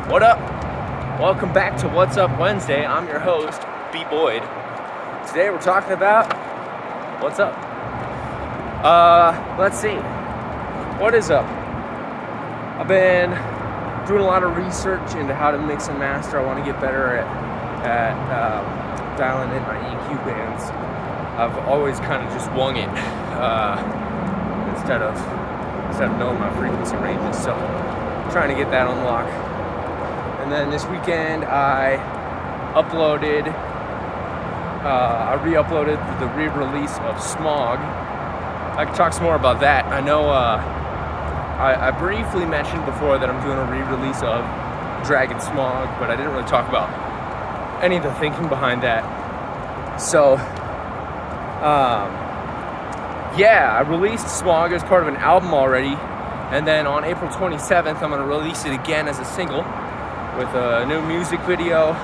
What up? Welcome back to What's Up Wednesday. I'm your host, B. Boyd. Today we're talking about what's up. Let's see. What is up? I've been doing a lot of research into how to mix and master. I want to get better at dialing in my EQ bands. I've always kind of just wung it instead of knowing my frequency ranges. So I'm trying to get that unlocked. And then this weekend I re-uploaded the re-release of Smog. I can talk some more about that. I know I briefly mentioned before that I'm doing a re-release of Dragon Smog, but I didn't really talk about any of the thinking behind that. So, I released Smog as part of an album already, and then on April 27th, I'm going to release it again as a single with a new music video,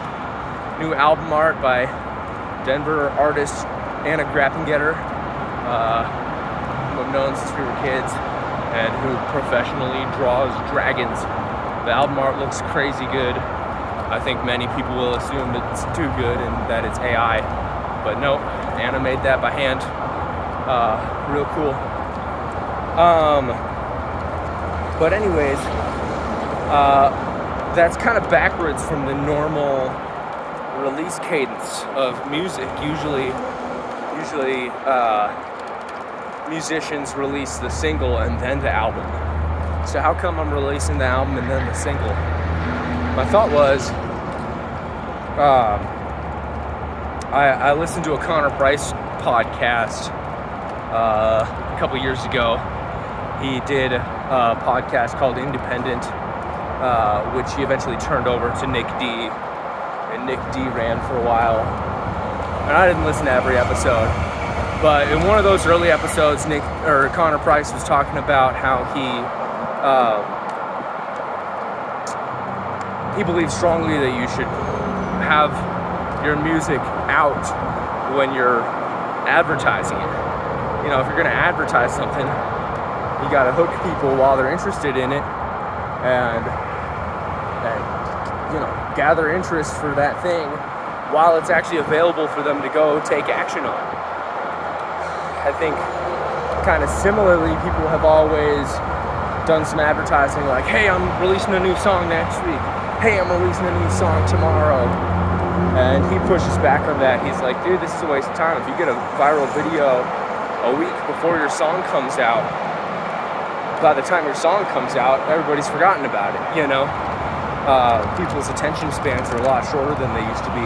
new album art by Denver artist Anna Grappengetter, who I've known since we were kids, and who professionally draws dragons. The album art looks crazy good. I think many people will assume it's too good and that it's AI, but no, Anna made that by hand. Real cool. But anyways, that's kind of backwards from the normal release cadence of music. Usually musicians release the single and then the album. So how come I'm releasing the album and then the single? My thought was, I listened to a Connor Price podcast a couple years ago. He did a podcast called Independent, which he eventually turned over to Nick D. And Nick D ran for a while. And I didn't listen to every episode. But in one of those early episodes, Connor Price was talking about how he believes strongly that you should have your music out when you're advertising it. You know, if you're going to advertise something, you got to hook people while they're interested in it and gather interest for that thing while it's actually available for them to go take action on. I think kind of similarly, people have always done some advertising like, hey, I'm releasing a new song next week. Hey, I'm releasing a new song tomorrow. And he pushes back on that. He's like, dude, this is a waste of time. If you get a viral video a week before your song comes out, by the time your song comes out, everybody's forgotten about it, you know? People's attention spans are a lot shorter than they used to be.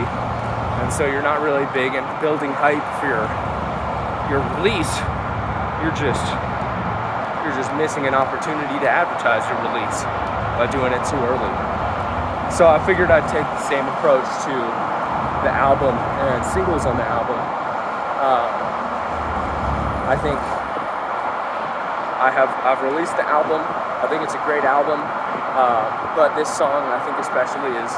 And so you're not really big in building hype for your release. You're just missing an opportunity to advertise your release by doing it too early. So I figured I'd take the same approach to the album and singles on the album. I think I've released the album. I think it's a great album, but this song I think especially is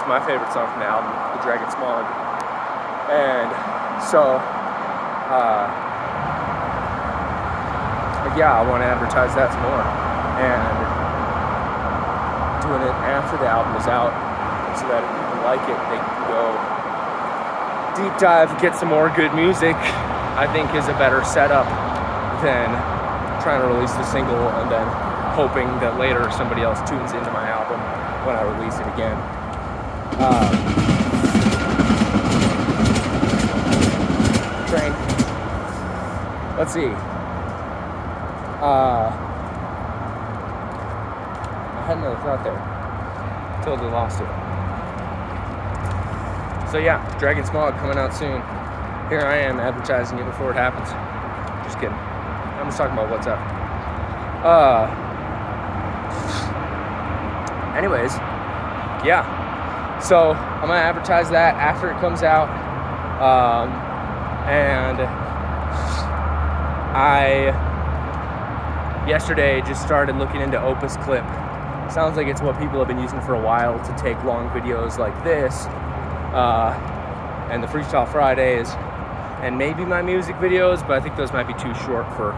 my favorite song from the album, The Dragon Smog. And so I want to advertise that some more, and doing it after the album is out, so that if people like it, they can go deep dive, get some more good music. I think is a better setup than trying to release the single and then hoping that later somebody else tunes into my album when I release it again. Train. Let's see. I had another thought there. Totally lost it. So yeah, Dragon Smog coming out soon. Here I am advertising it before it happens. Just kidding. I'm just talking about what's up. Anyways, yeah. So I'm gonna advertise that after it comes out. And I yesterday just started looking into Opus Clip. Sounds like it's what people have been using for a while to take long videos like this, and the Freestyle Fridays, and maybe my music videos, but I think those might be too short for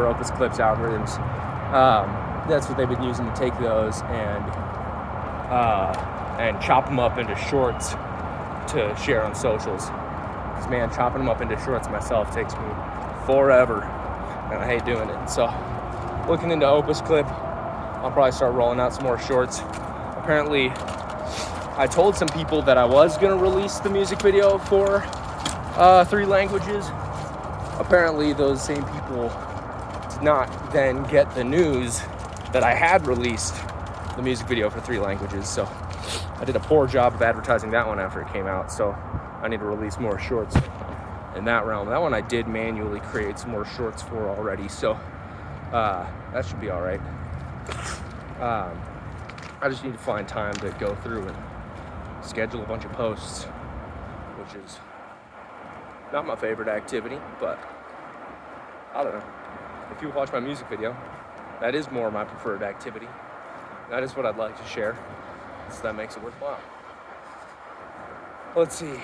Opus Clip's algorithms. That's what they've been using to take those and and chop them up into shorts to share on socials. Because, man, chopping them up into shorts myself takes me forever, and I hate doing it. So, looking into Opus Clip, I'll probably start rolling out some more shorts. Apparently, I told some people that I was going to release the music video for 3 languages. Apparently, those same people did not then get the news that I had released the music video for 3 languages. So I did a poor job of advertising that one after it came out. So I need to release more shorts in that realm. That one I did manually create some more shorts for already. So that should be all right. I just need to find time to go through and schedule a bunch of posts, which is not my favorite activity, but I don't know. If you watch my music video, that is more my preferred activity. That is what I'd like to share, so that makes it worthwhile. Let's see.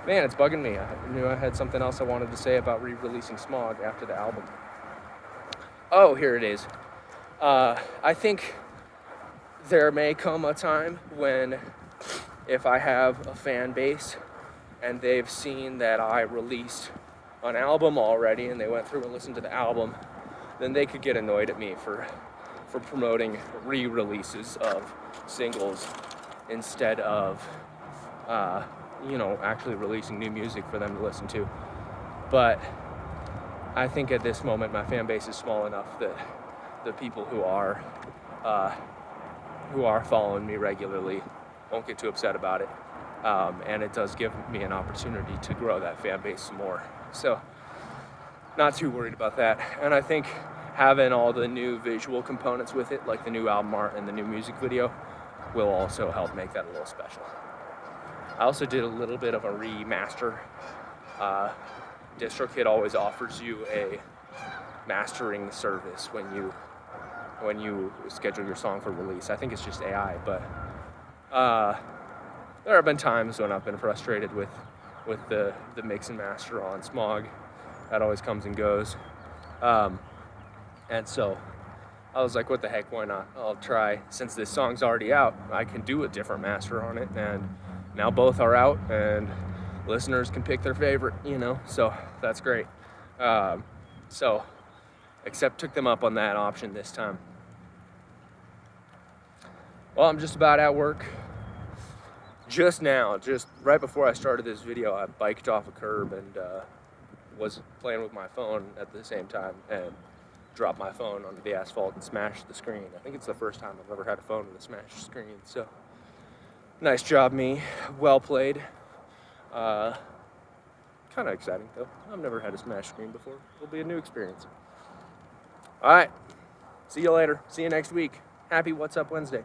Man, it's bugging me. I knew I had something else I wanted to say about re-releasing Smog after the album. Oh, here it is. I think there may come a time when, if I have a fan base and they've seen that I released an album already and they went through and listened to the album, then they could get annoyed at me for promoting re-releases of singles instead of actually releasing new music for them to listen to. But I think at this moment my fan base is small enough that the people who are following me regularly won't get too upset about it. And it does give me an opportunity to grow that fan base some more. So, not too worried about that. And I think having all the new visual components with it, like the new album art and the new music video, will also help make that a little special. I also did a little bit of a remaster. DistroKid always offers you a mastering service when you schedule your song for release. I think it's just AI, but there have been times when I've been frustrated with the mix and master on Smog. That always comes and goes. And so I was like, what the heck, why not? I'll try, since this song's already out, I can do a different master on it, and now both are out, and listeners can pick their favorite, so that's great. Except took them up on that option this time. Well, I'm just about at work. Just now, just right before I started this video, I biked off a curb and was playing with my phone at the same time and dropped my phone onto the asphalt and smashed the screen. I think it's the first time I've ever had a phone with a smashed screen, so nice job, me. Well played. Kind of exciting, though. I've never had a smashed screen before. It'll be a new experience. All right. See you later. See you next week. Happy What's Up Wednesday.